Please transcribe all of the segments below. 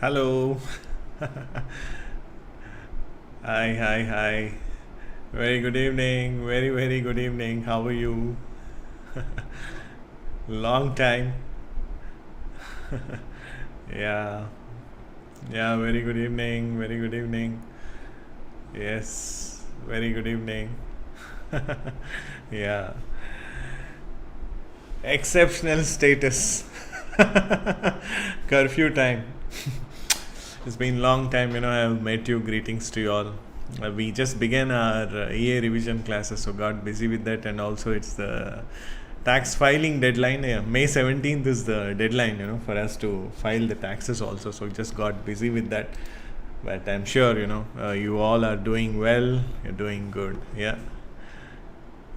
Hello. Hi, hi, hi. Very good evening. Very, very good evening. How are you? Long time. Yeah. Yeah, very good evening. Very good evening. Yes. Very good evening. Yeah. Exceptional status. Curfew time. It's been long time, I have met you. Greetings to you all. We just began our EA revision classes, so got busy with that, and also it's the tax filing deadline. Yeah, May 17th is the deadline, for us to file the taxes also. So just got busy with that. But I'm sure, you all are doing well. You're doing good. Yeah.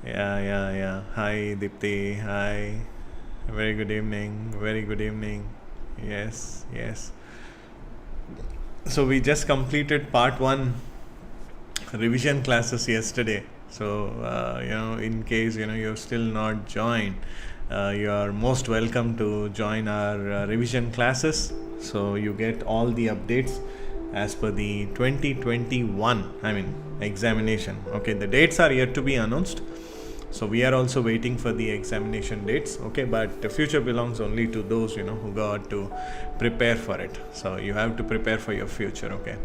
Yeah, yeah, yeah. Hi, Dipti. Hi. Very good evening. Very good evening. Yes, yes. So we just completed part one revision classes yesterday. So in case you've still not joined, you are most welcome to join our revision classes. So you get all the updates as per the 2021 examination. Okay, the dates are yet to be announced. So we are also waiting for the examination dates. Okay, but the future belongs only to those who got to prepare for it. So you have to prepare for your future. Okay,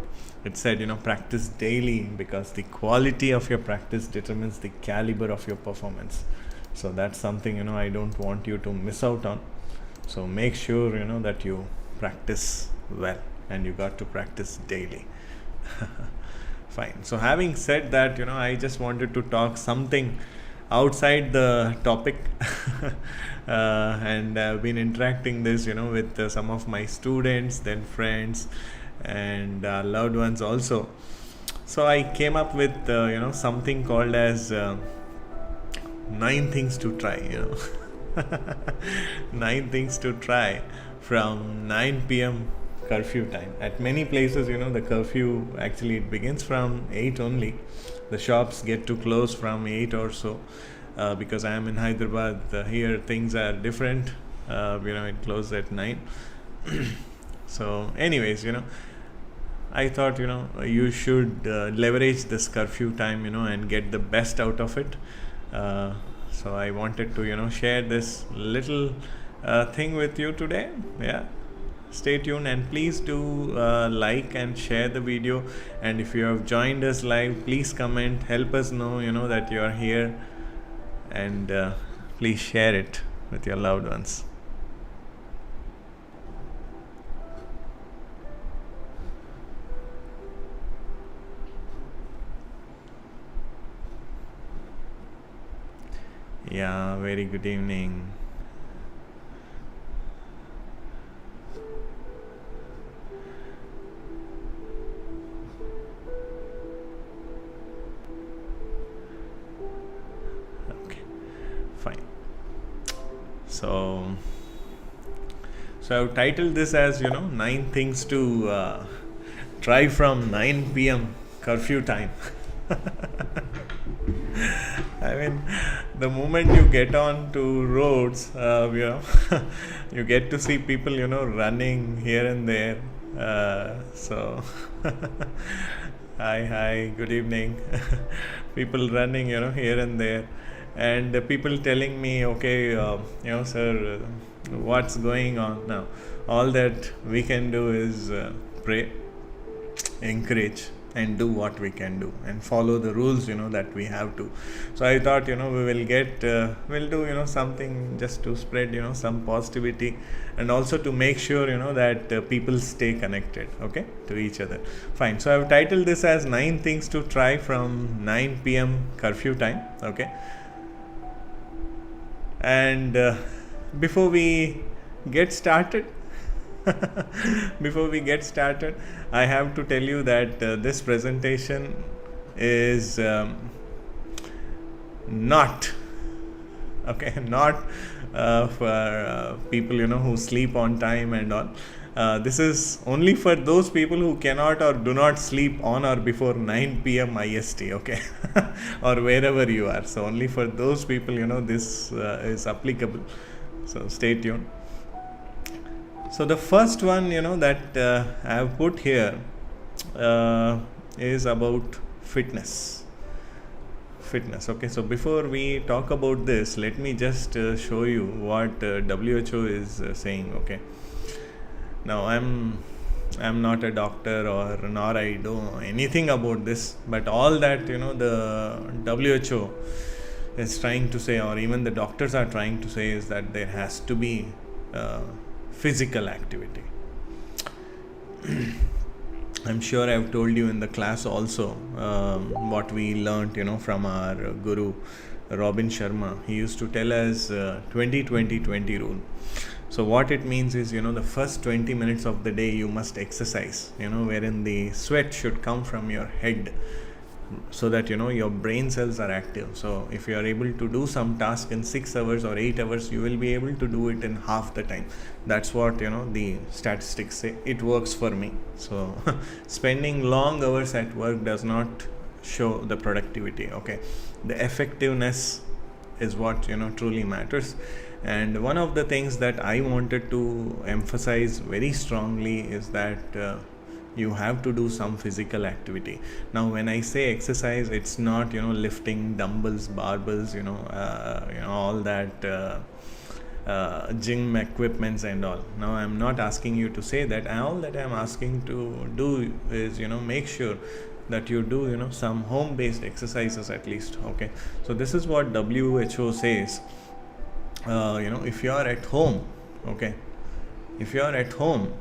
it said practice daily, because the quality of your practice determines the caliber of your performance. So that's something I don't want you to miss out on. So make sure that you practice well, and you got to practice daily. Fine. So having said that, I just wanted to talk something outside the topic. And I've been interacting this with some of my students, then friends, and loved ones also. So I came up with something called as 9 things to try. 9 things to try from 9 p.m. curfew time. At many places, the curfew actually it begins from 8 only. The shops get to close from 8 or so. Because I am in Hyderabad, here things are different. It closes at 9. So anyways, I thought you should leverage this curfew time and get the best out of it. So I wanted to share this little thing with you today. Yeah, stay tuned, and please do like and share the video. And if you have joined us live, please comment, help us know that you are here, and please share it with your loved ones. Yeah, very good evening. Okay, fine. So I've titled this as 9 things to try from 9 p.m. curfew time. The moment you get on to roads, you get to see people, running here and there. So, hi, good evening. People running, here and there, and people telling me, okay, sir, what's going on now? All that we can do is pray, encourage, and do what we can do, and follow the rules that we have to. So I thought we will get we'll do something just to spread some positivity, and also to make sure that people stay connected, okay, to each other. Fine. So I've titled this as 9 things to try from 9 p.m. curfew time. Okay, and before we get started I have to tell you that this presentation is not for people who sleep on time and all. This is only for those people who cannot or do not sleep on or before 9 p.m. IST, okay, or wherever you are. So only for those people this is applicable. So stay tuned. So the first one, that I have put here is about fitness. Okay, so before we talk about this, let me just show you what WHO is saying. Okay, now I'm not a doctor, or nor I know anything about this, but all that the WHO is trying to say, or even the doctors are trying to say, is that there has to be physical activity. I'm sure I've told you in the class also what we learnt from our guru Robin Sharma. He used to tell us 20-20-20 rule. So what it means is, the first 20 minutes of the day you must exercise, wherein the sweat should come from your head, so that your brain cells are active. So if you are able to do some task in 6 hours or 8 hours, you will be able to do it in half the time. That's what the statistics say. It works for me. So spending long hours at work does not show the productivity. Okay, the effectiveness is what truly matters. And one of the things that I wanted to emphasize very strongly is that you have to do some physical activity. Now when I say exercise, it's not lifting dumbbells, barbells, all that gym equipments and all. Now I'm not asking you to say that. All that I'm asking to do is make sure that you do some home based exercises at least. Okay, so this is what WHO says. If you are at home, okay, if you are at home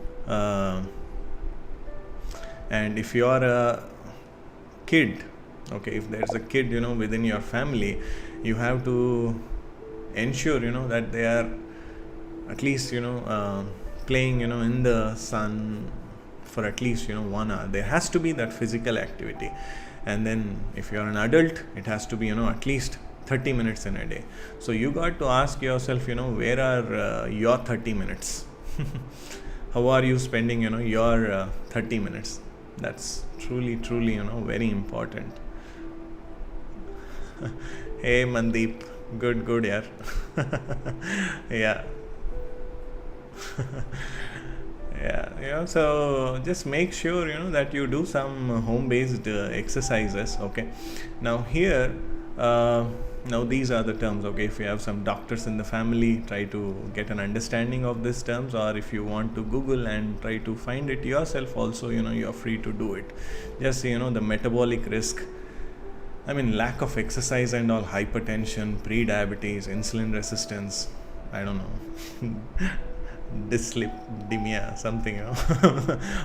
and if you are a kid, okay, if there's a kid within your family, you have to ensure that they are at least playing in the sun for at least 1 hour. There has to be that physical activity. And then if you are an adult, it has to be at least 30 minutes in a day. So you got to ask yourself, where are your 30 minutes? How are you spending your 30 minutes? That's truly very important. Hey Mandeep, good yaar. Yeah. Yeah, so just make sure that you do some home based exercises. Okay, now here now these are the terms. Okay, if you have some doctors in the family, try to get an understanding of these terms, or if you want to Google and try to find it yourself also, you're free to do it. Just the metabolic risk, I mean lack of exercise and all, hypertension, pre-diabetes, insulin resistance, I don't know, dyslipidemia, something,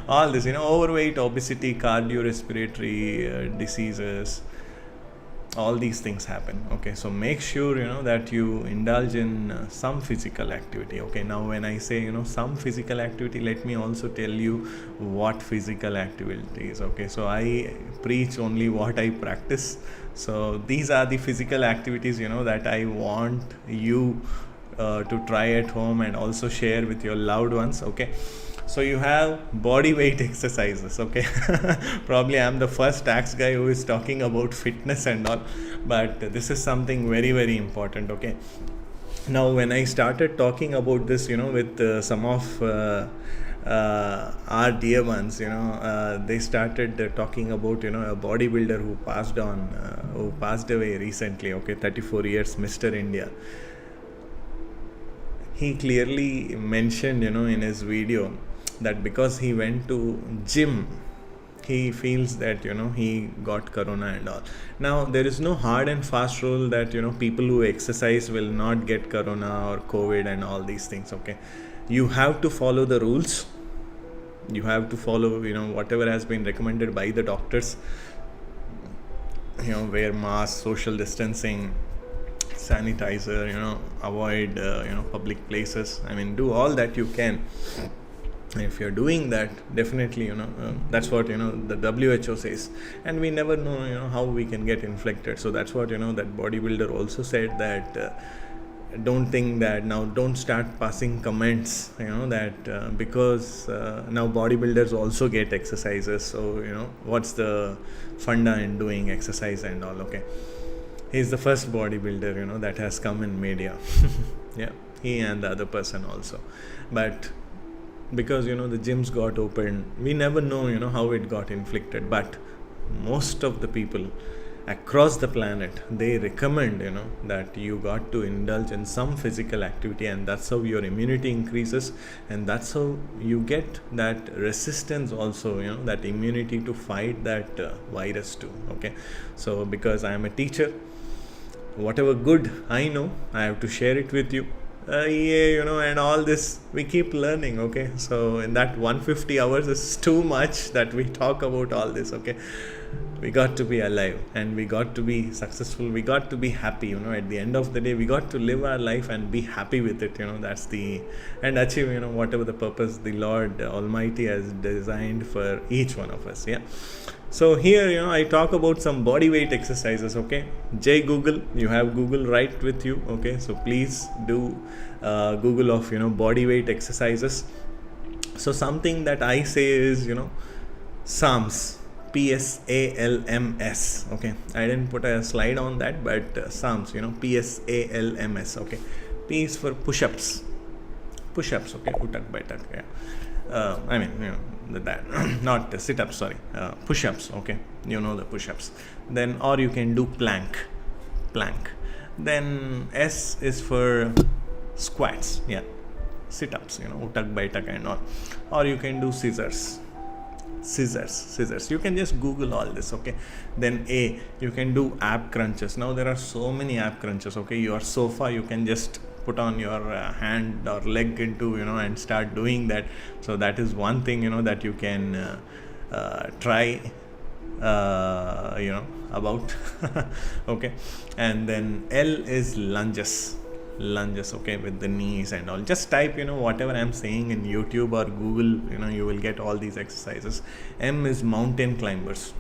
all this, overweight, obesity, cardiorespiratory diseases, all these things happen. Okay, so make sure that you indulge in some physical activity. Okay, now when I say some physical activity, let me also tell you what physical activity is. Okay, so I preach only what I practice. So these are the physical activities that I want you to try at home and also share with your loved ones. Okay, so you have body weight exercises. Okay, probably I'm the first tax guy who is talking about fitness and all, but this is something very important. Okay, now when I started talking about this with some of our dear ones, they started talking about a bodybuilder who passed away recently. Okay, 34 years, Mr. India. He clearly mentioned in his video that because he went to gym, he feels that he got corona and all. Now there is no hard and fast rule that people who exercise will not get corona or COVID and all these things. Okay, you have to follow the rules, you have to follow whatever has been recommended by the doctors. Wear mask, social distancing, sanitizer, avoid public places. I mean, do all that you can. And if you're doing that, definitely that's what the WHO says, and we never know how we can get infected. So that's what that bodybuilder also said, that don't think that now, don't start passing comments that because now bodybuilders also get exercises, so what's the funda in doing exercise and all. Okay, he's the first bodybuilder that has come in media. Yeah, he and the other person also. But because the gyms got opened. We never know how it got inflicted, but most of the people across the planet, they recommend that you got to indulge in some physical activity, and that's how your immunity increases, and that's how you get that resistance also, that immunity to fight that virus too. Okay, so because I am a teacher, whatever good I know, I have to share it with you. And all this we keep learning. Okay, so in that 150 hours is too much that we talk about all this. Okay, we got to be alive, and we got to be successful, we got to be happy. At the end of the day, we got to live our life and be happy with it. That's the, and achieve whatever the purpose the Lord Almighty has designed for each one of us. Yeah, so here I talk about some body weight exercises. Okay, Jay Google, you have Google right with you. Okay, so please do Google of body weight exercises. So something that I say is Psalms, PSALMS. Okay, I didn't put a slide on that, but Psalms, PSALMS. Okay, P is for push-ups. Okay, utak baitak. Yeah, I mean that not sit-ups, sorry, push-ups. Okay, the push-ups. Then, or you can do plank. Then S is for squats. Yeah, sit-ups, utak baitak and all. Or you can do scissors. You can just Google all this. Okay, then A, you can do ab crunches. Now there are so many ab crunches. Okay, your sofa, you can just put on your hand or leg into and start doing that. So that is one thing that you can try about. Okay, and then L is lunges. Okay, with the knees and all. Just type whatever I'm saying in YouTube or Google, you will get all these exercises. M is mountain climbers.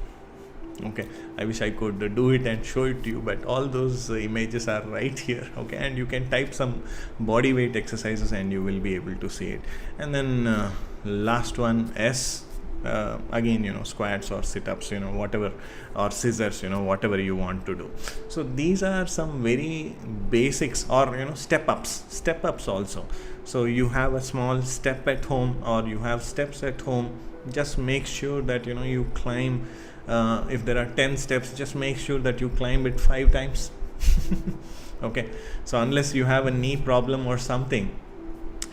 Okay, I wish I could do it and show it to you, but all those images are right here. Okay, and you can type some body weight exercises and you will be able to see it. And then last one, S, again squats or sit-ups, whatever, or scissors, whatever you want to do. So these are some very basics, or step-ups also. So you have a small step at home, or you have steps at home. Just make sure that you climb, if there are 10 steps, just make sure that you climb it 5 times. Okay, so unless you have a knee problem or something,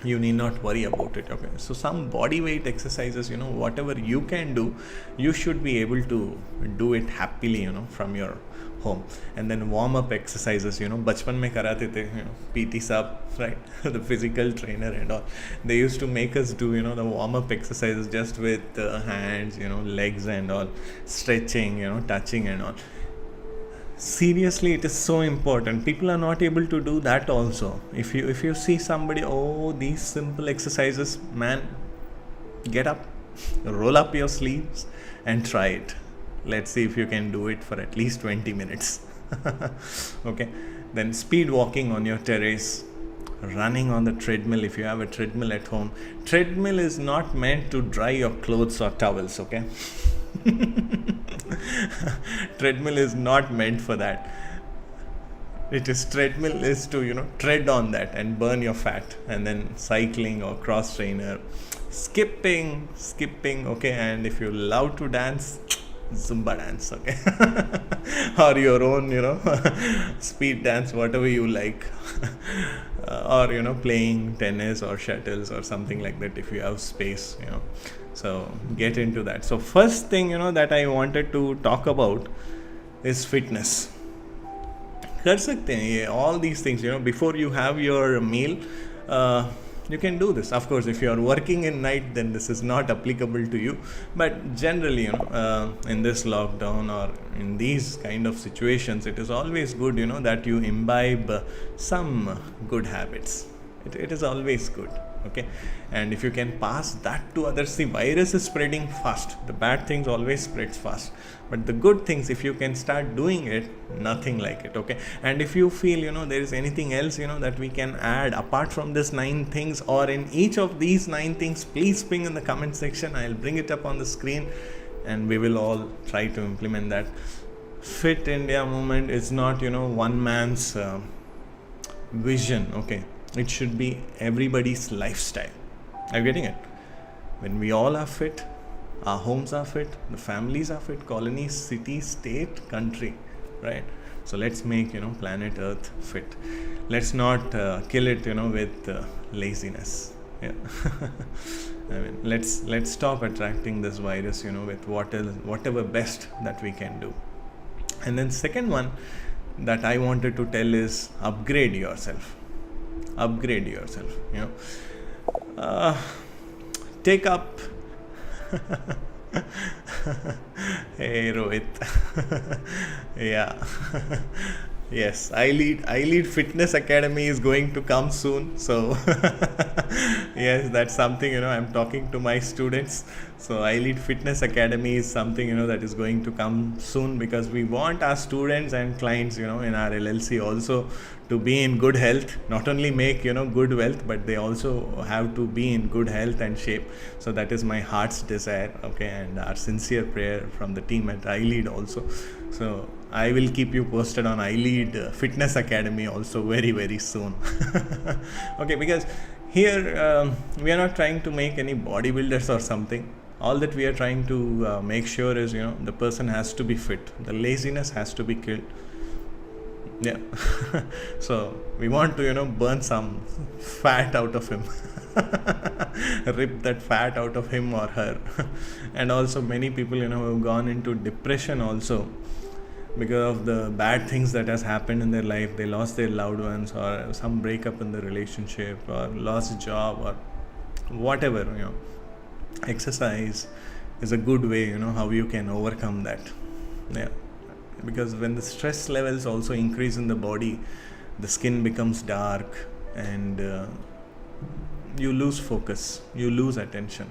you need not worry about it. Okay, so some body weight exercises, whatever you can do, you should be able to do it happily, from your home. And then warm up exercises, bachpan mein karate the, PT sab, right? The physical trainer and all, they used to make us do the warm up exercises just with hands, legs and all, stretching, touching and all. Seriously, it is so important. People are not able to do that also. If you see somebody, these simple exercises, man, get up, roll up your sleeves and try it. Let's see if you can do it for at least 20 minutes. Okay, then speed walking on your terrace, running on the treadmill if you have a treadmill at home. Treadmill is not meant to dry your clothes or towels. Okay. Treadmill is not meant for that. Treadmill is to tread on that and burn your fat. And then cycling or cross trainer, skipping. Okay, and if you love to dance, Zumba dance. Okay. Or your own speed dance, whatever you like. Or playing tennis or shuttles or something like that if you have space. So get into that. So first thing that I wanted to talk about is fitness. कर सकते हैं ये all these things before you have your meal. You can do this. Of course, if you are working in night, then this is not applicable to you. But generally, in this lockdown or in these kind of situations, it is always good, that you imbibe some good habits. It is always good. Okay, and if you can pass that to others, the virus is spreading fast. The bad things always spreads fast, but the good things, if you can start doing it, nothing like it. Okay, and if you feel there is anything else that we can add apart from this 9 things, or in each of these 9 things, please ping in the comment section. I'll bring it up on the screen and we will all try to implement that. Fit India movement is not one man's vision. Okay, it should be everybody's lifestyle. Are you getting it? When we all are fit, our homes are fit, the families are fit, colonies, city, state, country, right? So let's make, planet Earth fit. Let's not kill it, with laziness. Yeah. I mean, let's stop attracting this virus, with whatever best that we can do. And then second one that I wanted to tell is upgrade yourself. Upgrade yourself. Take up. Hey Rohit. Yeah. Yes, iLead Fitness Academy is going to come soon. So yes, that's something, I'm talking to my students. So iLead Fitness Academy is something, that is going to come soon, because we want our students and clients, in our LLC also to be in good health, not only make, good wealth, but they also have to be in good health and shape. So that is my heart's desire, okay, and our sincere prayer from the team at iLead also. So I will keep you posted on iLead Fitness Academy also very, very soon. Okay, because here we are not trying to make any bodybuilders or something. All that we are trying to make sure is, the person has to be fit. The laziness has to be killed. Yeah. So we want to, burn some fat out of him. Rip that fat out of him or her. And also many people, have gone into depression also, because of the bad things that has happened in their life. They lost their loved ones, or some breakup in the relationship, or lost a job, or whatever. Exercise is a good way, how you can overcome that. Yeah. Because when the stress levels also increase in the body, the skin becomes dark, and you lose focus, you lose attention.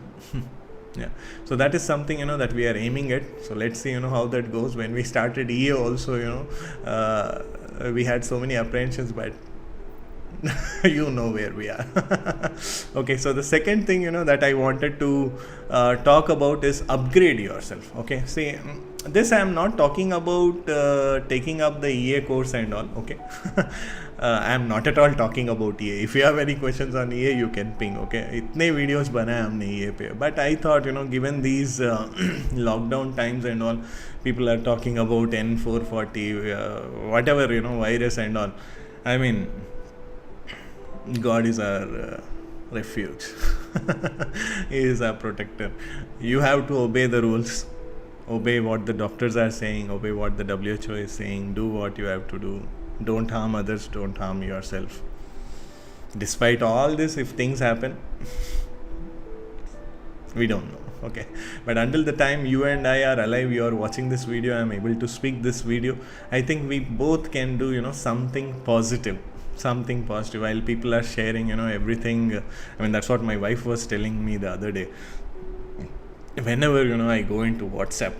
Yeah, so that is something, that we are aiming at. So let's see, how that goes. When we started EA also, we had so many apprehensions, but you know where we are. Okay, so the second thing, that I wanted to talk about is upgrade yourself. Okay, see, this I am not talking about taking up the EA course and all. Okay. I am not at all talking about EA. If you have any questions on EA, you can ping. Okay, इतने videos बनाए हमने EA पे. But I thought, given these lockdown times and all, people are talking about N440, whatever, virus and all. I mean, God is our refuge. He is our protector. You have to obey the rules. Obey what the doctors are saying. Obey what the WHO is saying. Do what you have to do. Don't harm others. Don't harm yourself. Despite all this, if things happen, we don't know. Okay, but until the time you and I are alive, you are watching this video, I am able to speak this video, I think we both can do, something positive. Something positive. While people are sharing, everything. I mean, that's what my wife was telling me the other day. Whenever, I go into WhatsApp,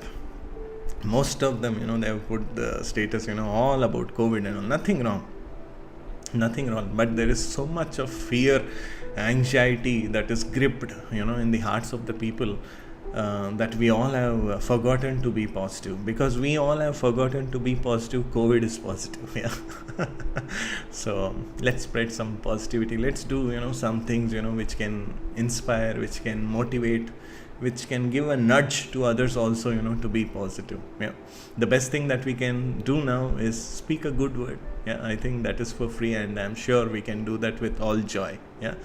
most of them, they have put the status, all about COVID and all. Nothing wrong. But there is so much of fear, anxiety that is gripped, in the hearts of the people, that we all have forgotten to be positive. Because we all have forgotten to be positive, COVID is positive. Yeah. So let's spread some positivity. Let's do, some things, which can inspire, which can motivate, which can give a nudge to others also, to be positive. Yeah. The best thing that we can do now is speak a good word. Yeah. I think that is for free, and I'm sure we can do that with all joy. Yeah.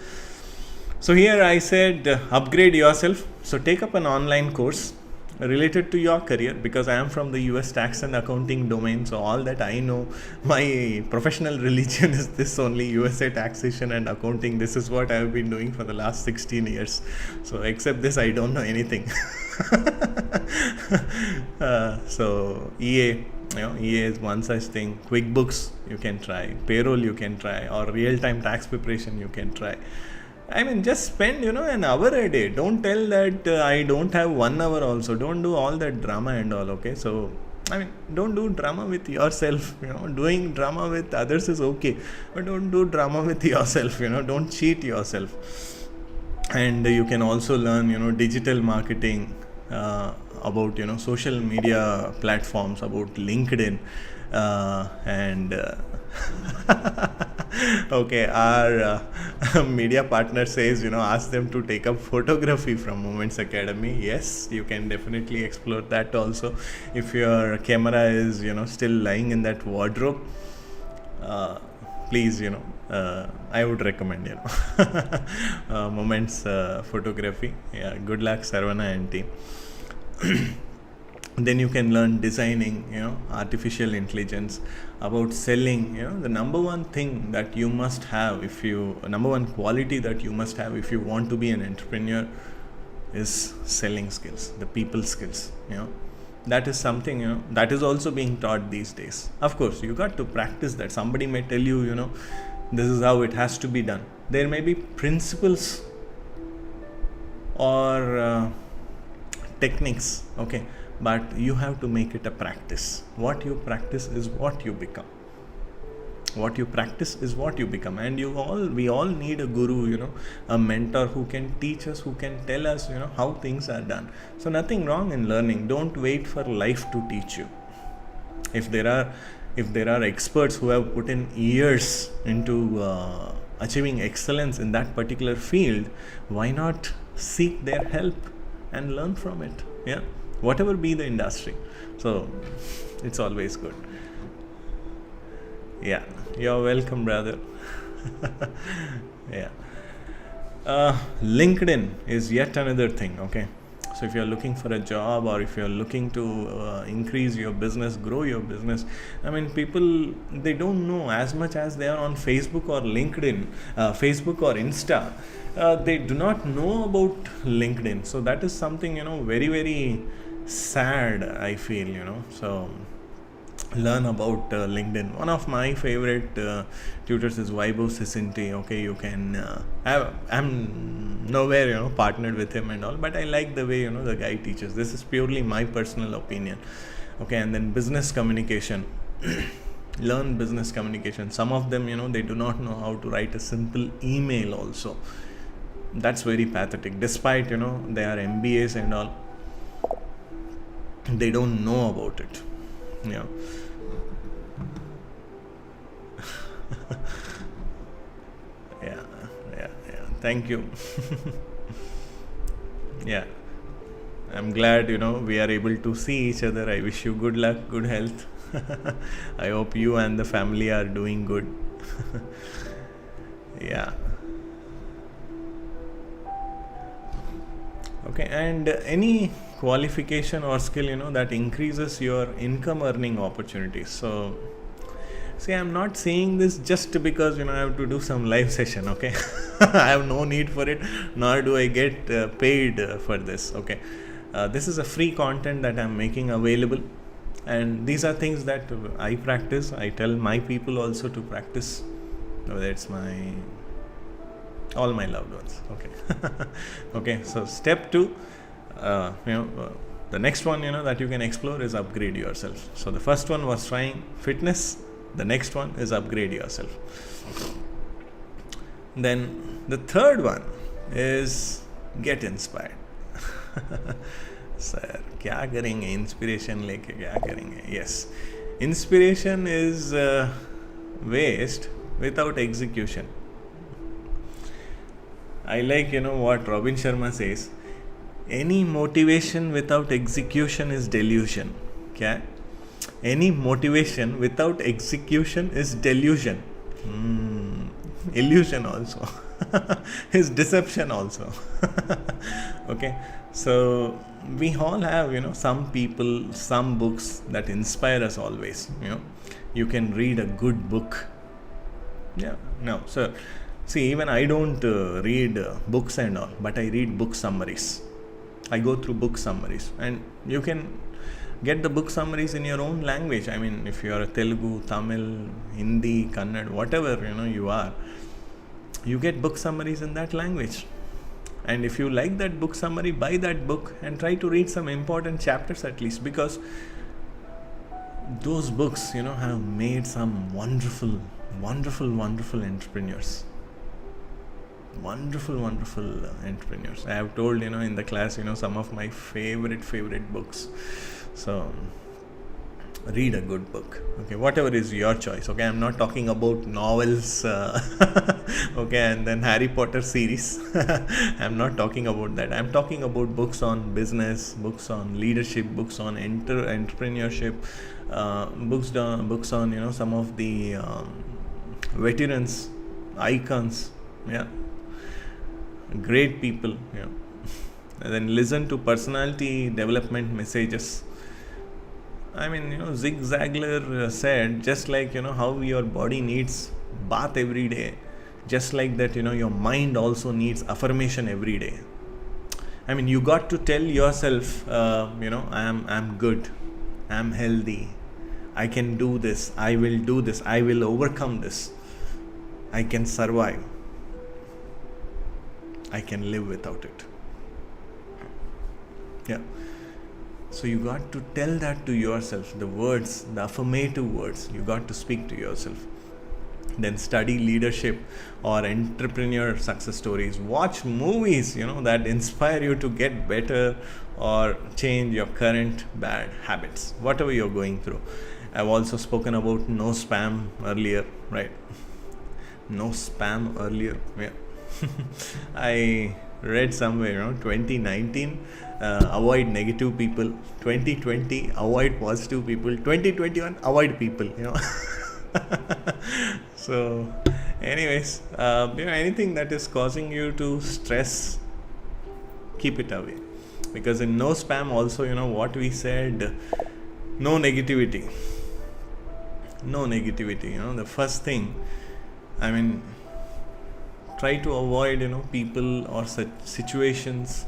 So here I said upgrade yourself. So take up an online course related to your career, because I am from the US tax and accounting domain. So all that I know, my professional religion is this only, USA taxation and accounting. This is what I have been doing for the last 16 years. So except this, I don't know anything. So EA, EA is one such thing. QuickBooks you can try, payroll you can try, or real-time tax preparation you can try. I mean, just spend, an hour a day. Don't tell that I don't have 1 hour also. Don't do all that drama and all, okay? So, I mean, don't do drama with yourself. Doing drama with others is okay, but don't do drama with yourself. Don't cheat yourself. And you can also learn, digital marketing, about, social media platforms, about LinkedIn, and okay, our media partner says, ask them to take up photography from Moments Academy. Yes, you can definitely explore that also. If your camera is, still lying in that wardrobe, please, I would recommend, Moments photography. Yeah, good luck, Sarvana and team. Then you can learn designing, artificial intelligence, about selling. The number one thing that you must have, number one quality that you must have if you want to be an entrepreneur is selling skills, the people skills. That is something, that is also being taught these days. Of course, you got to practice that. Somebody may tell you, this is how it has to be done. There may be principles or techniques, okay, but you have to make it a practice. What you practice is what you become. What you practice is what you become. And we all need a guru, a mentor who can teach us, who can tell us, how things are done. So nothing wrong in learning. Don't wait for life to teach you. If there are experts who have put in years into achieving excellence in that particular field, why not seek their help and learn from it? Yeah, whatever be the industry. So it's always good. Yeah, you're welcome, brother. Yeah. LinkedIn is yet another thing, okay? So if you're looking for a job, or if you're looking to increase your business, grow your business, people, they don't know as much as they are on Facebook or LinkedIn, Facebook or Insta. They do not know about LinkedIn. So that is something, very, very sad, I feel, So learn about LinkedIn. One of my favorite tutors is Vaibhav Sisinti. Okay, you can I'm nowhere partnered with him and all, but I like the way the guy teaches. This is purely my personal opinion. Okay, and then business communication. Learn business communication. Some of them they do not know how to write a simple email also. That's very pathetic. Despite they are MBAs and all, they don't know about it. Yeah. yeah Thank you. Yeah, I'm glad we are able to see each other. I wish you good luck, good health. I hope you and the family are doing good. Yeah. Okay, and any qualification or skill that increases your income earning opportunities. So see, I'm not saying this just because I have to do some live session, okay? I have no need for it, nor do I get paid for this, okay? This is a free content that I'm making available, and these are things that I practice. I tell my people also to practice, whether it's all my loved ones. Okay. Okay, so step 2, the next one that you can explore is upgrade yourself. So the first one was trying fitness, the next one is upgrade yourself. Then the third one is get inspired. Sir, क्या करेंगे inspiration लेके क्या करेंगे? Yes, inspiration is waste without execution. I like what Robin Sharma says, any motivation without execution is delusion. क्या? Any motivation without execution is delusion. Illusion also. Is deception also. Okay, so we all have some people, some books that inspire us always. You can read a good book. Yeah, no, so see, even I don't read books and all, but I read book summaries. I go through book summaries, and you can get the book summaries in your own language. If you are a Telugu, Tamil, Hindi, Kannada, whatever you are, you get book summaries in that language. And if you like that book summary, buy that book and try to read some important chapters at least, because those books have made some wonderful entrepreneurs. Wonderful entrepreneurs. I have told in the class some of my favorite books. So read a good book. Okay, whatever is your choice. Okay, I'm not talking about novels. Okay, and then Harry Potter series. I'm not talking about that. I'm talking about books on business, books on leadership, books on entrepreneurship, books on some of the veterans, icons. Yeah, great people. Yeah, and then listen to personality development messages. I mean, Zig Ziglar said, just like, how your body needs bath every day, just like that, your mind also needs affirmation every day. I mean, you got to tell yourself, I'm good, I'm healthy, I can do this, I will do this, I will overcome this, I can survive, I can live without it. Yeah. So you got to tell that to yourself, the words, the affirmative words, you got to speak to yourself. Then study leadership or entrepreneur success stories. Watch movies, that inspire you to get better or change your current bad habits, whatever you're going through. I've also spoken about no spam earlier, right? No spam earlier, yeah. I read somewhere, 2019, avoid negative people, 2020, avoid positive people, 2021, avoid people, So, anyways, anything that is causing you to stress, keep it away. Because in no spam also, what we said, no negativity. No negativity, the first thing, I mean, try to avoid people or such situations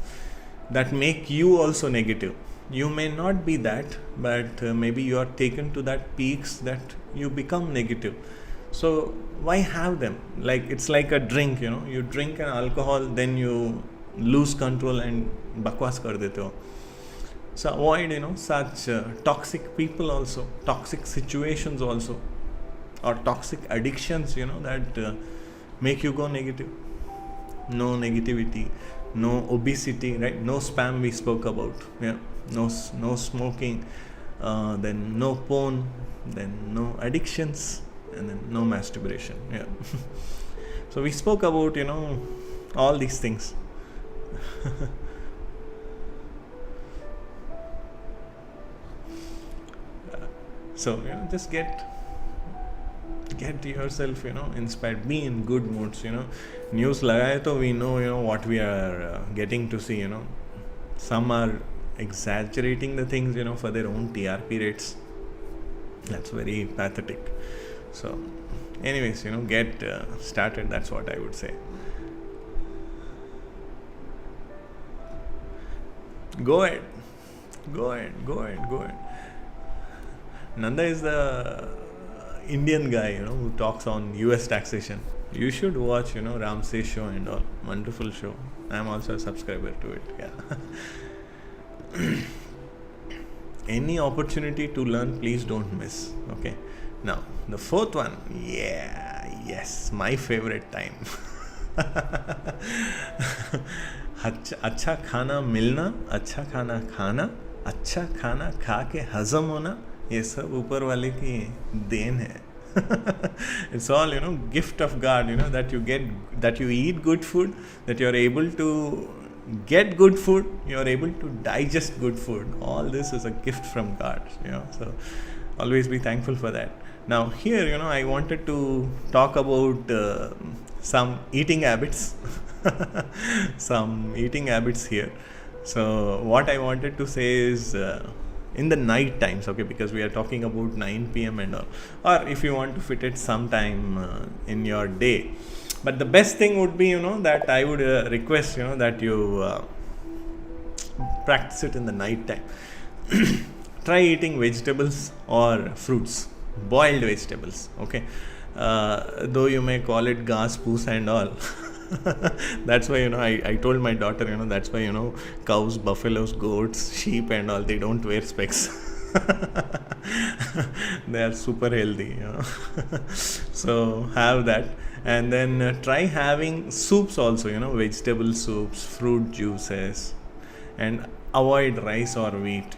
that make you also negative. You may not be that, but maybe you are taken to that peaks that you become negative. So why have them? Like, it's like a drink, you drink an alcohol, then you lose control and bakwas kar dete ho. So avoid such toxic people also, toxic situations also, or toxic addictions that make you go negative. No negativity, no obesity, right? No spam we spoke about. Yeah, no smoking, then no porn, then no addictions, and then no masturbation. Yeah. So we spoke about all these things. So just get yourself inspired, be in good moods. News lagaye to we know what we are getting to see. Some are exaggerating the things for their own TRP rates. That's very pathetic. So anyways, get started. That's what I would say. Go ahead. Nanda is the Indian guy, who talks on US taxation. You should watch, Ramsey's show and all. Wonderful show. I'm also a subscriber to it. Yeah. Any opportunity to learn, please don't miss. Okay. Now, the fourth one. Yes, my favorite time. अच्छा खाना मिलना, अच्छा खाना खाना, अच्छा खाना खा के हजम होना, ये सब ऊपर वाले की देन है. It's all gift of God, that you eat good food, that you are able to get good food, you are able to digest good food. All this is a gift from God, so always be thankful for that. Now here, I wanted to talk about some eating habits. Some eating habits here. So what I wanted to say is in the night times, okay, because we are talking about 9 p.m. and all, or if you want to fit it sometime in your day. But the best thing would be, that I would request, that you practice it in the night time. Try eating vegetables or fruits, boiled vegetables, okay. Though you may call it ghas, poos and all. That's why I told my daughter that's why cows, buffaloes, goats, sheep and all, they don't wear specs. They are super healthy, So have that, and then try having soups also, vegetable soups, fruit juices, and avoid rice or wheat,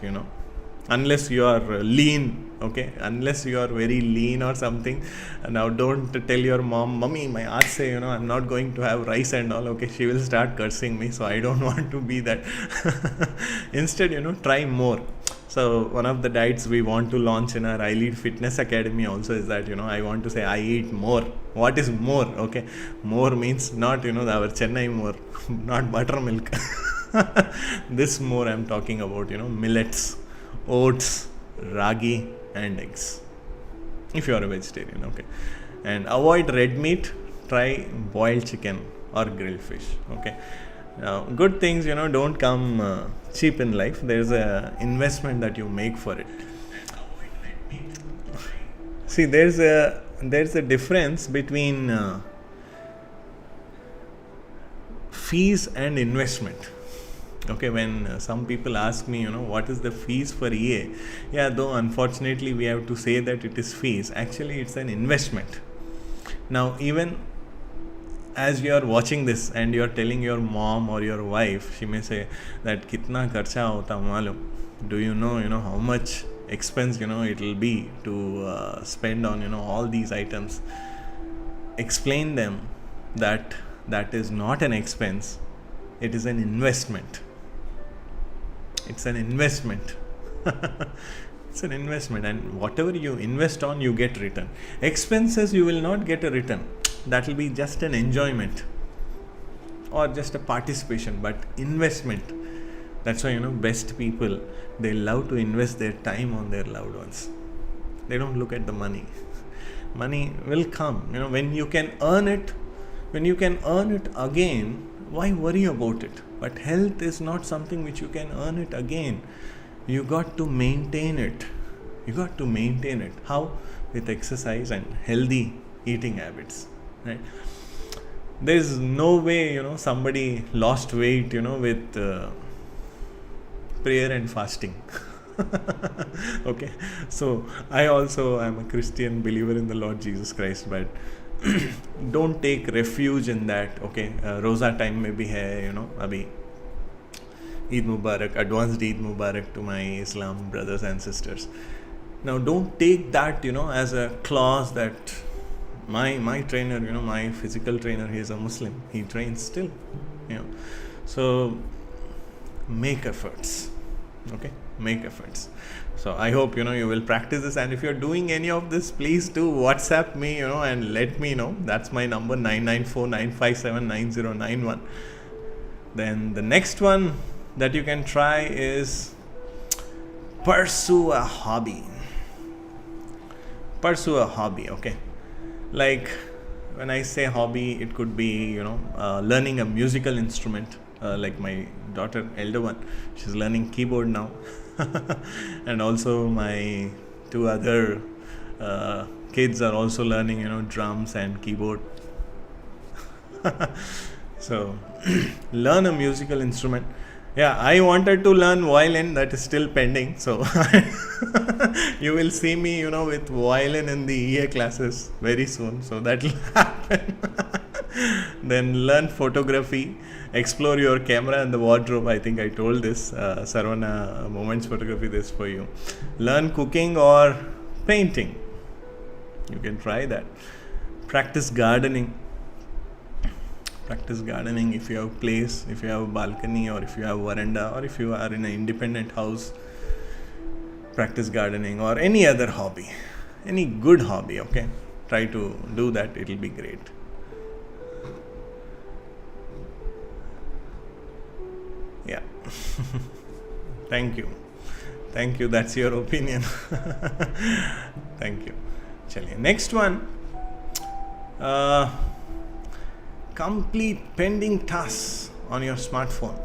unless you are lean Okay, unless you are very lean or something. Now don't tell your mom, "Mummy, my aunts say, I'm not going to have rice and all." Okay, she will start cursing me, so I don't want to be that. Instead, try more. So one of the diets we want to launch in our iLead Fitness Academy also is that, I want to say I eat more. What is more? Okay, more means not, our Chennai more, not buttermilk. This more I'm talking about, millets, oats, ragi and eggs. If you are a vegetarian, okay. And avoid red meat, try boiled chicken or grilled fish, okay. Now, good things, don't come cheap in life. There's a investment that you make for it. See, there's a difference between fees and investment. Okay, when some people ask me, what is the fees for EA? Yeah, though unfortunately we have to say that it is fees. Actually, it's an investment. Now, even as you are watching this and you are telling your mom or your wife, she may say that kitna kharcha hota malum. Do you know, how much expense, it will be to spend on, all these items. Explain them that is not an expense. It is an investment. It's an investment. It's an investment, and whatever you invest on, you get return. Expenses, you will not get a return. That will be just an enjoyment or just a participation, but investment. That's why, best people, they love to invest their time on their loved ones. They don't look at the money. Money will come, when you can earn it. When you can earn it again, why worry about it? But health is not something which you can earn it again. You got to maintain it. How? With exercise and healthy eating habits, right? There is no way, somebody lost weight, with prayer and fasting. Okay, so I also am a Christian believer in the Lord Jesus Christ, but don't take refuge in that. Okay, Rosa time may be hai, abhi Eid Mubarak, advanced Eid Mubarak to my Islam brothers and sisters. Now don't take that, as a clause that my trainer, my physical trainer, he is a Muslim, he trains still, so make efforts. Okay, make efforts. So I hope you will practice this, and if you're doing any of this, please do WhatsApp me, and let me know. That's my number, 994-957-9091. Then the next one that you can try is pursue a hobby. Okay, like when I say hobby, it could be learning a musical instrument. Like my daughter, elder one, she's learning keyboard now. And also my two other kids are also learning, drums and keyboard. So learn a musical instrument. Yeah, I wanted to learn violin, that is still pending. So you will see me, with violin in the EA classes very soon. So that will happen. Then learn photography, explore your camera and the wardrobe. I think I told this, Sarvana Moments Photography, this for you. Learn cooking or painting. You can try that. Practice gardening. If you have place, if you have a balcony, or if you have veranda, or if you are in an independent house. Practice gardening or any other hobby. Any good hobby, okay? Try to do that, it will be great. Yeah. Thank you, that's your opinion. Thank you. Chaliye, next one. Complete pending tasks on your smartphone.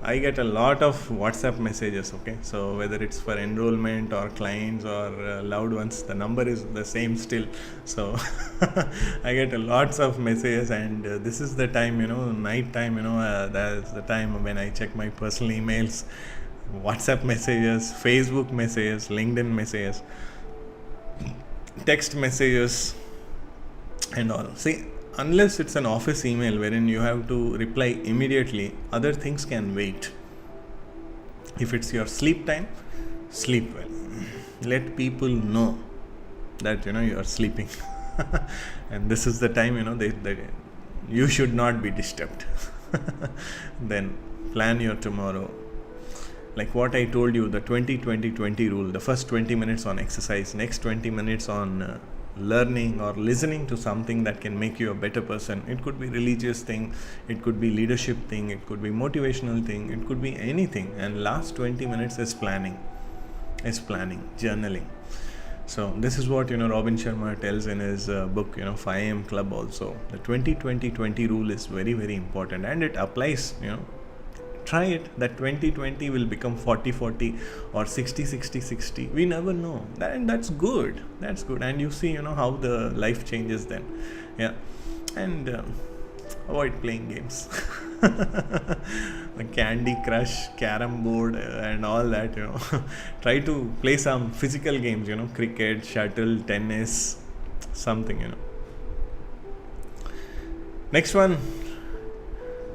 I get a lot of WhatsApp messages, okay? So whether it's for enrollment or clients or loved ones, the number is the same still. So I get lots of messages, and this is the time, night time, that's the time when I check my personal emails, WhatsApp messages, Facebook messages, LinkedIn messages, text messages and all. See, unless it's an office email wherein you have to reply immediately, other things can wait. If it's your sleep time, sleep well. Let people know that you are sleeping and this is the time they you should not be disturbed. Then plan your tomorrow. Like what I told you, the 20-20-20 rule, the first 20 minutes on exercise, next 20 minutes on learning or listening to something that can make you a better person. It could be religious thing, it could be leadership thing, it could be motivational thing, it could be anything. And last 20 minutes is planning, journaling. So this is what Robin Sharma tells in his book 5 AM Club also. The 20-20-20 rule is very, very important, and it applies. Try it. That 20-20 will become 40-40 or 60-60-60. We never know. That's good. And you see how the life changes then. Yeah. And avoid playing games. The Candy Crush, Carrom board, and all that. Try to play some physical games. Cricket, shuttle, tennis, something. Next one.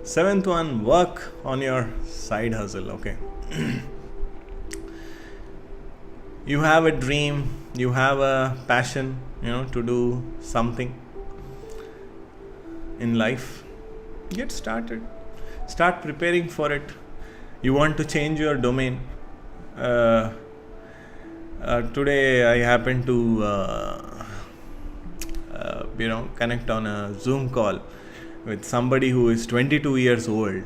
7th one, work on your side hustle. Okay. You have a dream, you have a passion, to do something in life. Get started. Start preparing for it. You want to change your domain. Today I happened to connect on a Zoom call with somebody who is 22 years old,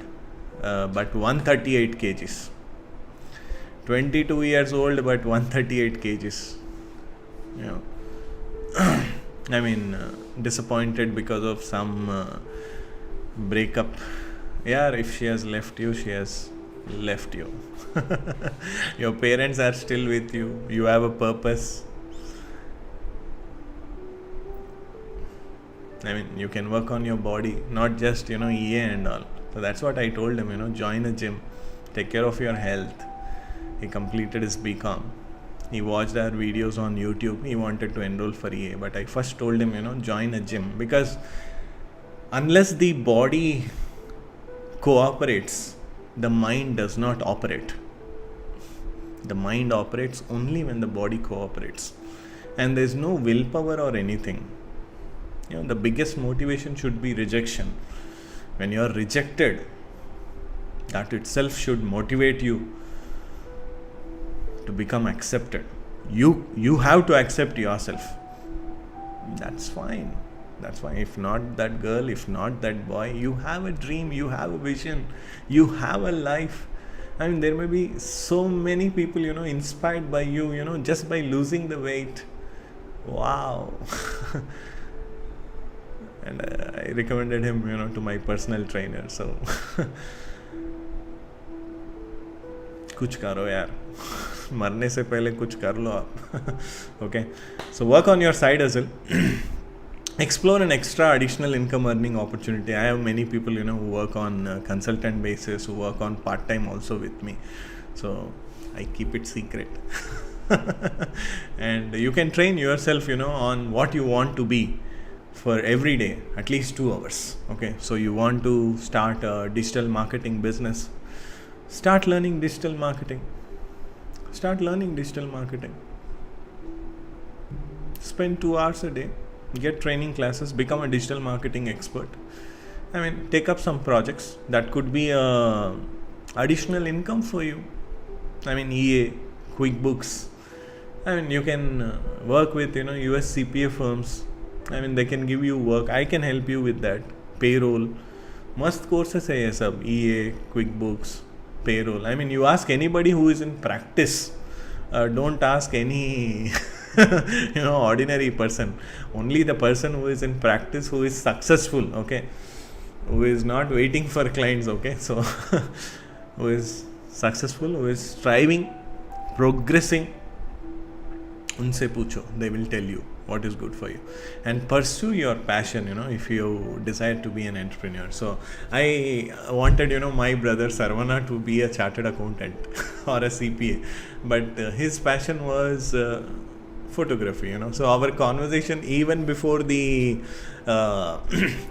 but 138 kgs. 22 years old, but 138 kgs. I mean, disappointed because of some breakup. Yeah, if she has left you, she has left you. Your parents are still with you. You have a purpose. I mean, you can work on your body, not just, EA and all. So that's what I told him, join a gym, take care of your health. He completed his BCom. He watched our videos on YouTube. He wanted to enroll for EA. But I first told him, join a gym. Because unless the body cooperates, the mind does not operate. The mind operates only when the body cooperates. And there's no willpower or anything. The biggest motivation should be rejection. When you are rejected, that itself should motivate you to become accepted. You have to accept yourself. That's fine. If not that girl, if not that boy, you have a dream, you have a vision, you have a life. I mean, there may be so many people, inspired by you, just by losing the weight. Wow. And I recommended him, to my personal trainer. So, कुछ करो यार, मरने से पहले कुछ कर लो आप. Okay. So work on your side hustle. Explore an extra additional income earning opportunity. I have many people, who work on consultant basis, who work on part-time also with me. So I keep it secret. And you can train yourself, on what you want to be for every day, at least 2 hours. Okay, so you want to start a digital marketing business. Start learning digital marketing. Spend 2 hours a day. Get training classes. Become a digital marketing expert. I mean, take up some projects that could be additional income for you. I mean, EA, QuickBooks. I mean, you can work with, US CPA firms. I mean, they can give you work. I can help you with that. Payroll. Must courses hai ye sab. EA, QuickBooks, payroll. I mean, you ask anybody who is in practice. Don't ask any, ordinary person. Only the person who is in practice, who is successful, okay? Who is not waiting for clients, okay? So, who is successful, who is striving, progressing. Unse pucho. They will tell you what is good for you, and pursue your passion, if you desire to be an entrepreneur. So I wanted, my brother Sarvana to be a chartered accountant or a CPA, but his passion was photography, so our conversation even before the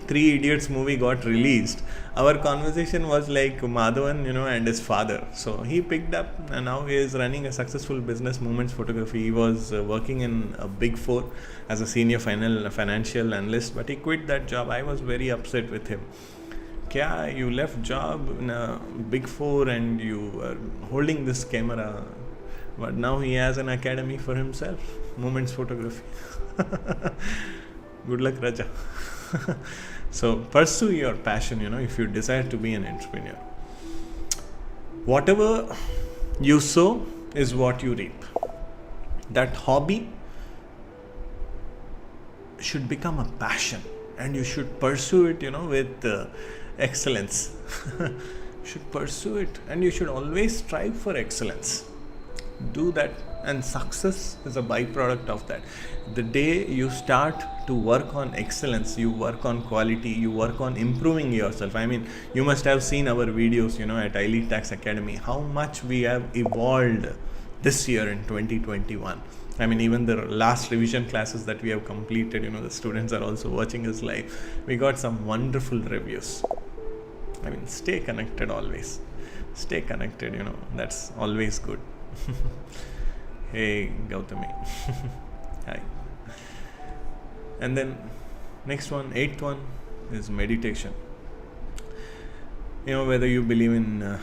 Three Idiots movie got released, our conversation was like Madhavan, and his father. So he picked up and now he is running a successful business, Moments Photography. He was working in a Big Four as a senior financial analyst, but he quit that job. I was very upset with him. Kya, you left job in a Big Four and you are holding this camera, but now he has an academy for himself, Moments Photography. Good luck, Raja. So pursue your passion, if you desire to be an entrepreneur. Whatever you sow is what you reap. That hobby should become a passion and you should pursue it, with excellence. You should pursue it and you should always strive for excellence. Do that, and success is a byproduct of that. The day you start to work on excellence, you work on quality, you work on improving yourself. I mean, you must have seen our videos, at iLead Tax Academy, how much we have evolved this year in 2021. I mean, even the last revision classes that we have completed, the students are also watching us live. We got some wonderful reviews. I mean, stay connected always. Stay connected, that's always good. Hey Gautami. Hi. And then next one, 8th one is meditation. Whether you believe in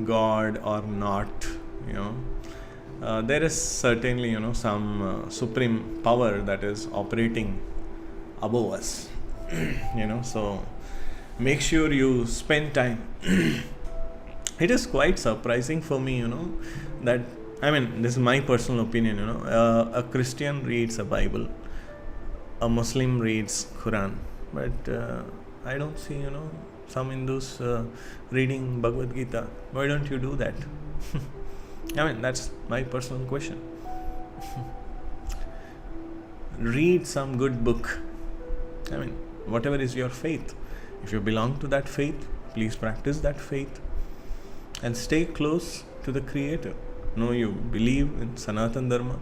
God or not, there is certainly some supreme power that is operating above us. So make sure you spend time. It is quite surprising for me, that, I mean, this is my personal opinion, a Christian reads a Bible, a Muslim reads Quran, but I don't see, some Hindus reading Bhagavad Gita. Why don't you do that? I mean, that's my personal question. Read some good book. I mean, whatever is your faith. If you belong to that faith, please practice that faith and stay close to the Creator. You believe in Sanatan Dharma,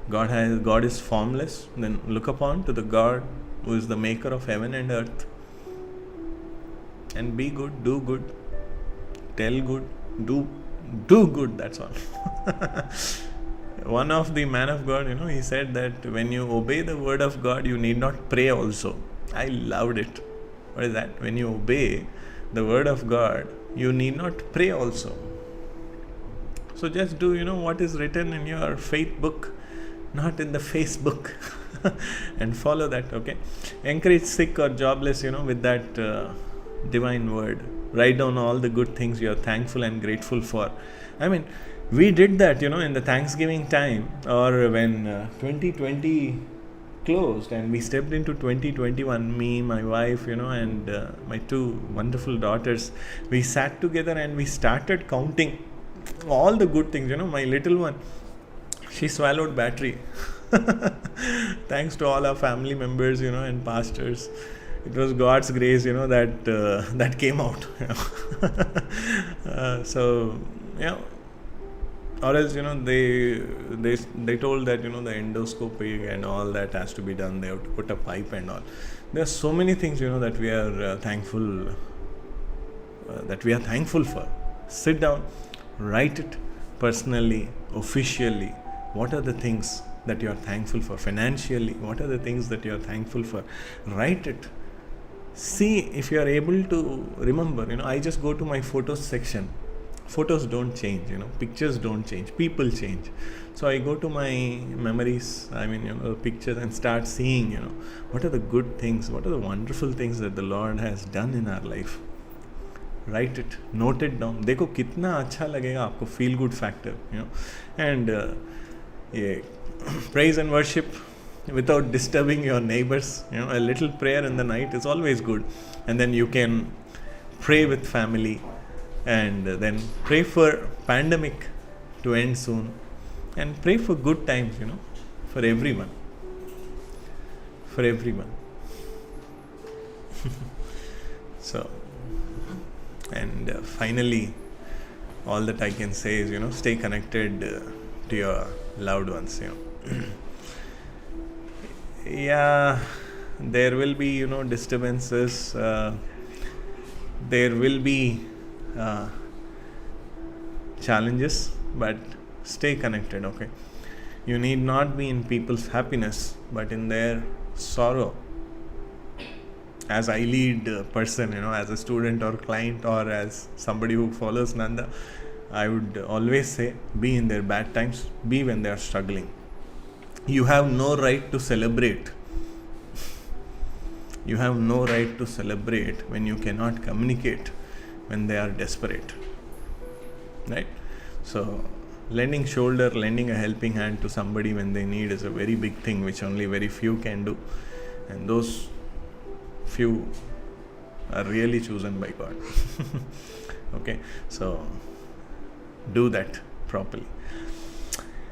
God is formless, then look upon to the God who is the maker of heaven and earth, and be good, do good, tell good, do good, that's all. One of the man of God, he said that when you obey the word of God, you need not pray also. I loved it. What is that? When you obey the word of God, you need not pray also. So just do, what is written in your faith book, not in the Facebook, and follow that, okay? Encourage sick or jobless, with that divine word. Write down all the good things you are thankful and grateful for. I mean, we did that, in the Thanksgiving time, or when 2020 closed and we stepped into 2021, me, my wife, and my 2 wonderful daughters, we sat together and we started counting all the good things. My little one, she swallowed battery. Thanks to all our family members, and pastors. It was God's grace, that came out. Or else, they told that, the endoscopy and all that has to be done. They have to put a pipe and all. There are so many things, that we are thankful for. Sit down, write it personally, officially. What are the things that you are thankful for? Financially, what are the things that you are thankful for? Write it. See if you are able to remember. I just go to my photos section. Photos don't change, pictures don't change, people change. So I go to my memories, pictures, and start seeing, what are the good things, what are the wonderful things that the Lord has done in our life. Write it, note it down. देखो कितना अच्छा लगेगा आपको, feel good factor, and praise and worship without disturbing your neighbors. A little prayer in the night is always good, and then you can pray with family. And then pray for pandemic to end soon, and pray for good times, for everyone. So, and finally, all that I can say is, stay connected to your loved ones. Yeah, there will be disturbances, there will be uh, challenges, but stay connected. Okay, you need not be in people's happiness but in their sorrow. As iLead person, as a student or client or as somebody who follows Nanda, I would always say, be in their bad times, be when they are struggling. You have no right to celebrate. You have no right to celebrate when you cannot communicate when they are desperate. Right? So, lending shoulder, lending a helping hand to somebody when they need is a very big thing which only very few can do. And those few are really chosen by God. Okay, so do that properly.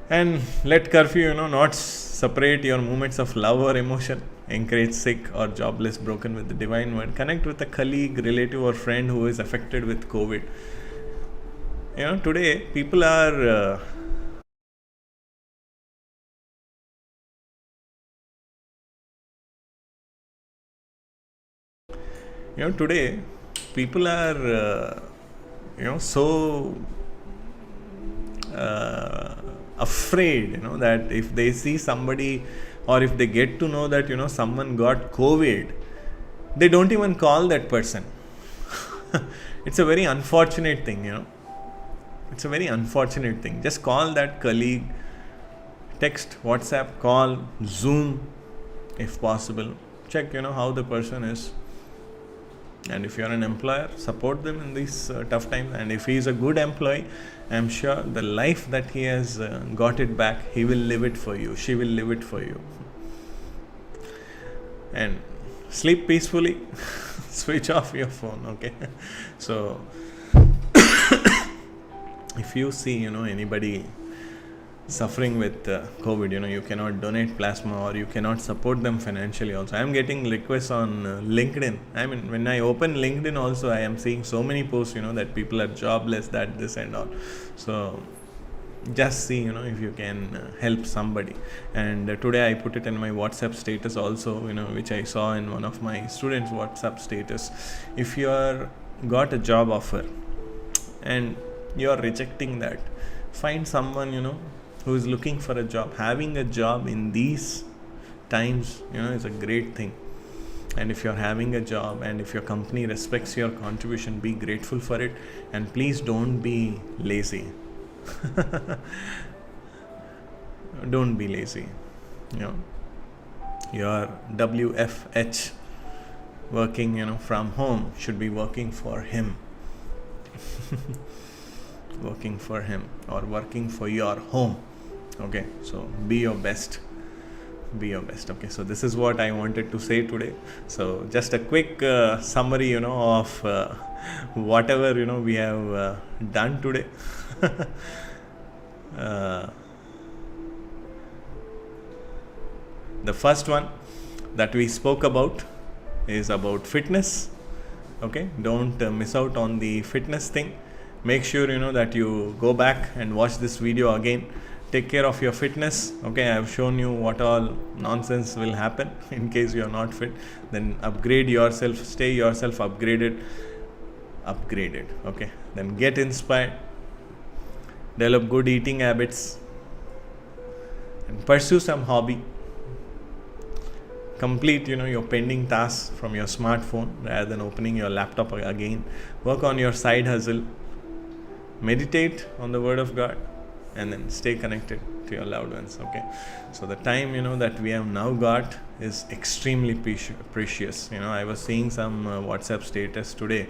And let curfew, not separate your moments of love or emotion. Encourage sick or jobless, broken with the divine word. Connect with a colleague, relative, or friend who is affected with COVID. Today people are today people are so afraid that if they see somebody or if they get to know that someone got COVID, they don't even call that person. It's a very unfortunate thing. It's a very unfortunate thing. Just call that colleague, text, WhatsApp, call, Zoom if possible. Check how the person is. And if you're an employer, support them in these tough times. And if he is a good employee, I'm sure the life that he has got it back, he will live it for you. She will live it for you. And sleep peacefully. Switch off your phone. Okay. So if you see anybody suffering with COVID, you cannot donate plasma or you cannot support them financially also. I am getting requests on LinkedIn. I mean, when I open LinkedIn also, I am seeing so many posts, that people are jobless, that, this and all. So just see, if you can help somebody. And today I put it in my WhatsApp status also, which I saw in one of my students' WhatsApp status. If you are got a job offer and you are rejecting that, find someone, who is looking for a job. Having a job in these times, is a great thing. And if you're having a job and if your company respects your contribution, be grateful for it. And please don't be lazy. Don't be lazy. Your WFH working, from home should be working for him. Working for him or working for your home. Okay, so be your best. Okay, so this is what I wanted to say today. So just a quick summary of whatever we have done today. The first one that we spoke about is about fitness. Okay, don't miss out on the fitness thing. Make sure that you go back and watch this video again. Take care of your fitness. Okay, I have shown you what all nonsense will happen in case you are not fit. Then upgrade yourself, stay yourself upgraded. Okay, then get inspired, develop good eating habits, and pursue some hobby. Complete your pending tasks from your smartphone rather than opening your laptop again. Work on your side hustle. Meditate on the word of God, and then stay connected to your loved ones. Okay, so the time that we have now got is extremely precious. I was seeing some WhatsApp status today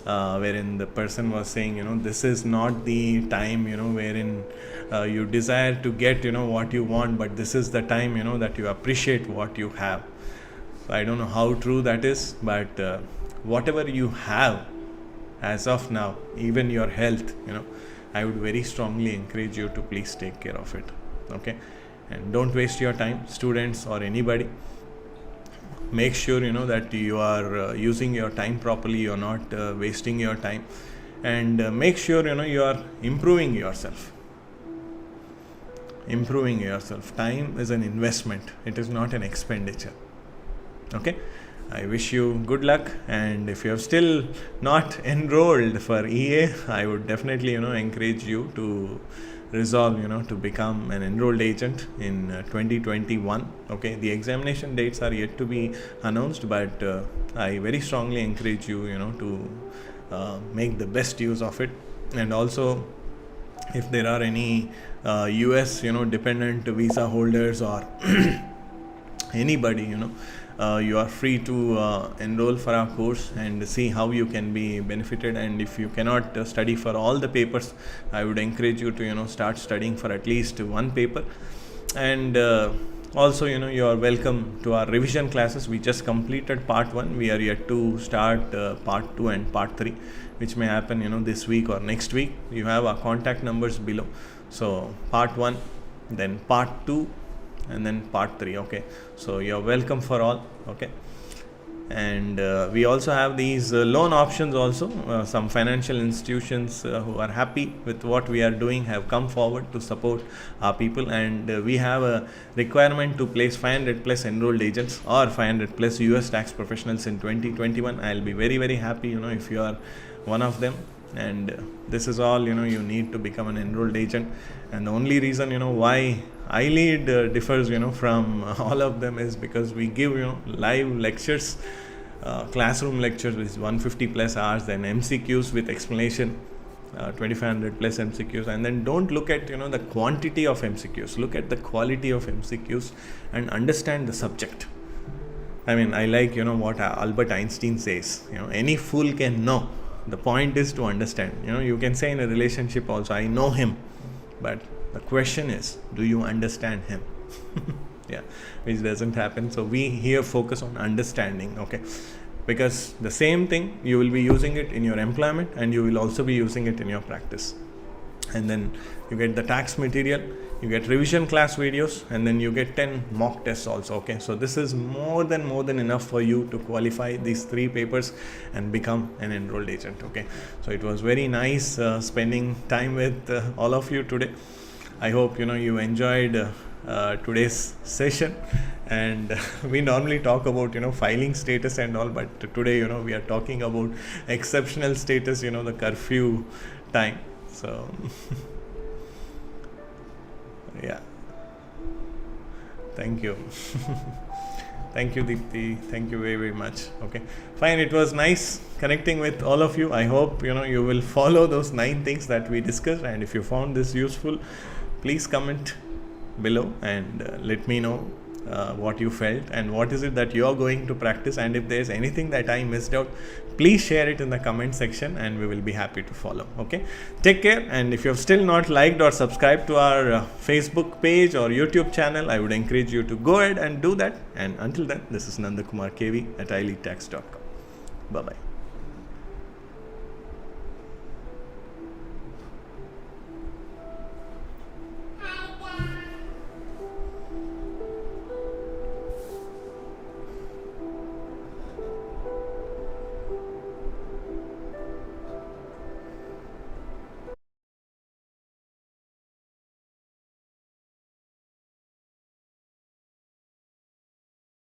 wherein the person was saying this is not the time wherein you desire to get what you want, but this is the time that you appreciate what you have. So I don't know how true that is, but whatever you have as of now, even your health, I would very strongly encourage you to please take care of it. Okay, and don't waste your time, students or anybody. Make sure that you are using your time properly. You're not wasting your time, and make sure you are improving yourself. improving yourself. Time is an investment, it is not an expenditure. Okay, I wish you good luck, and if you have still not enrolled for EA, I would definitely encourage you to resolve to become an enrolled agent in 2021. Okay, the examination dates are yet to be announced, but I very strongly encourage you to make the best use of it. And also, if there are any US dependent visa holders or anybody, you are free to enroll for our course and see how you can be benefited. And if you cannot study for all the papers, I would encourage you to start studying for at least one paper. And also you are welcome to our revision classes. We just completed part 1. We are yet to start part 2 and part 3, which may happen this week or next week. You have our contact numbers below. So part 1, then part 2, and then part 3. Okay, so you're welcome for all. Okay, and we also have these loan options also. Some financial institutions who are happy with what we are doing have come forward to support our people, and we have a requirement to place 500 plus enrolled agents or 500 plus US tax professionals in 2021. I'll be very, very happy if you are one of them. And this is all you need to become an enrolled agent. And the only reason why iLead differs from all of them is because we give live lectures, classroom lectures with 150 plus hours, then MCQs with explanation, 2500 plus MCQs. And then don't look at the quantity of MCQs, look at the quality of MCQs and understand the subject. I mean, I like what Albert Einstein says, any fool can know. The point is to understand. You can say in a relationship also, I know him, but the question is, do you understand him? Yeah, which doesn't happen. So we here focus on understanding. Okay, because the same thing, you will be using it in your employment and you will also be using it in your practice. And then you get the tax material, you get revision class videos, and then you get 10 mock tests also. Okay, so this is more than enough for you to qualify these 3 papers and become an enrolled agent. Okay, so it was very nice spending time with all of you today. I hope you enjoyed today's session. And we normally talk about filing status and all, but today we are talking about exceptional status, the curfew time. So yeah, thank you. Thank you, Deepthi. Thank you very, very much. Okay, fine. It was nice connecting with all of you. I hope you will follow those 9 things that we discussed. And if you found this useful, please comment below and let me know what you felt and what is it that you are going to practice. And if there is anything that I missed out, please share it in the comment section and we will be happy to follow. Okay, take care. And if you have still not liked or subscribed to our Facebook page or YouTube channel, I would encourage you to go ahead and do that. And until then, this is Nanda Kumar KV at iLeadTax.com. Bye bye.